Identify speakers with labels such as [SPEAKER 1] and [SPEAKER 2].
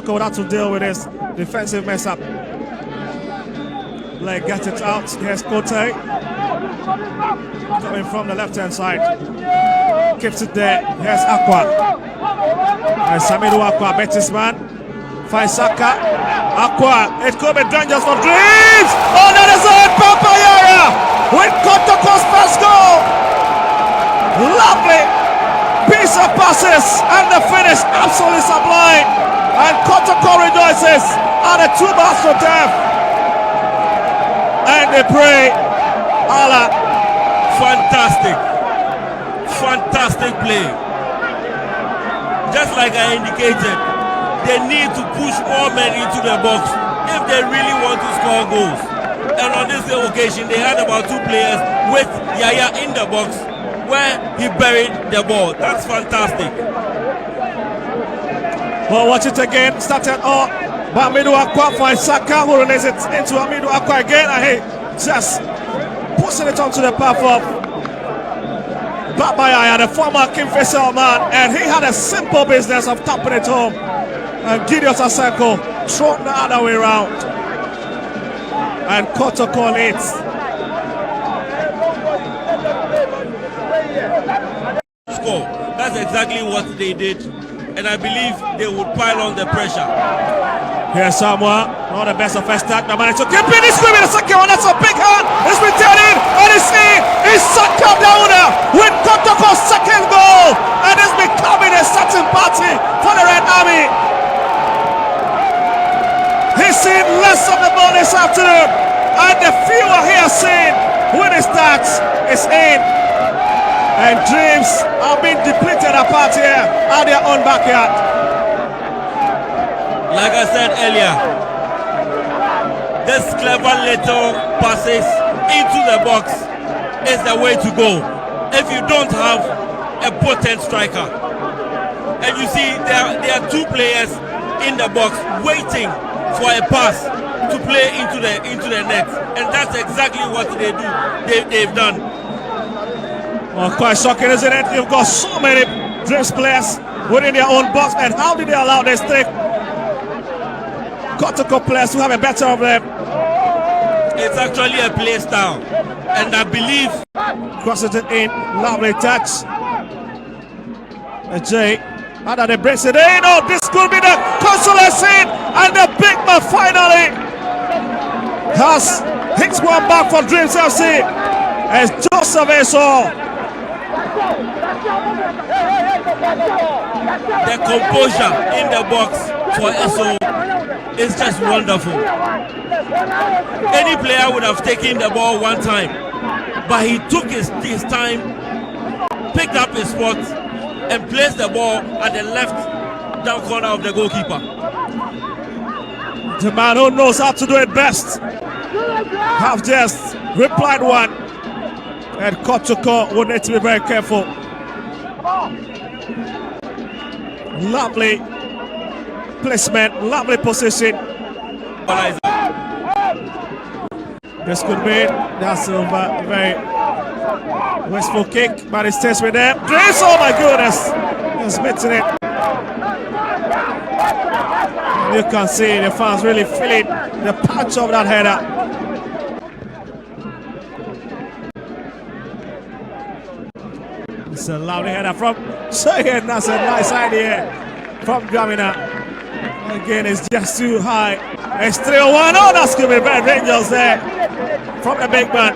[SPEAKER 1] Kotoko would have to deal with this defensive mess up. Blake gets it out. Here's Kote. Coming from the left-hand side. Keeps it there. Here's Aqua. And Samiru Aqua, Betis man. Finds Saka. Aqua. It could be dangerous for Dreams. Oh, that is it. Papayara with Kotoko's first goal. Lovely piece of passes. And the finish absolutely sublime. And Kotoko rejoices at the 2 bars to death. And they pray. Allah.
[SPEAKER 2] Fantastic. Fantastic play. Just like I indicated, they need to push more men into the box if they really want to score goals. And on this occasion, they had about 2 players with Yaya in the box where he buried the ball. That's fantastic.
[SPEAKER 1] Well, watch it again. Started off by Amidu Aqua for Saka, who releases it into Amidu Aqua again, and he just pushing it onto the path of Babayaya, the former Kingfisher man, and he had a simple business of tapping it home. And Gideon Asante thrown the other way around. And Kotoko leads.
[SPEAKER 2] Score. That's exactly what they did. And I believe they would pile on the pressure.
[SPEAKER 1] Here's Samoa, not the best of first start. The managed to keep it. He's screaming the second one. That's a big hand. It's been turned in. And it's in. It's Saka down with Kotoko's second goal. And it's becoming a certain party for the Red Army. He's seen less of the ball this afternoon. And the fewer he has seen when it starts is in. And Dreams are being depleted apart here at their own backyard.
[SPEAKER 2] Like I said earlier, this clever little passes into the box is the way to go. If you don't have a potent striker, and you see there are 2 players in the box waiting for a pass to play into the net, and that's exactly what they do. They've done.
[SPEAKER 1] Well, quite shocking, isn't it? You've got so many Dreams players within their own box, and how did they allow this thing? Kotoko players who have a better of them.
[SPEAKER 2] It's actually a play style, and I believe
[SPEAKER 1] crosses it in, lovely touch. Jay, how do they brace it in? Oh, this could be the consolation scene, and the big man finally has hits one back for Dreams FC. As Joseph Eso.
[SPEAKER 2] The composure in the box for Eso is just wonderful. Any player would have taken the ball one time, but he took his time, picked up his spot, and placed the ball at the left down corner of the goalkeeper.
[SPEAKER 1] The man who knows how to do it best have just replied one, and Kotoko will need to be very careful. Lovely placement, lovely position. This could be, that's a very wasteful kick, but it stays with them. Grace, oh my goodness, he's missing it. And you can see the fans really feeling the punch of that header. It's a lovely header from Shayan. That's a nice idea from Gamina. Again, it's just too high. It's 3-1. Oh, that's going to be very dangerous there from the big man.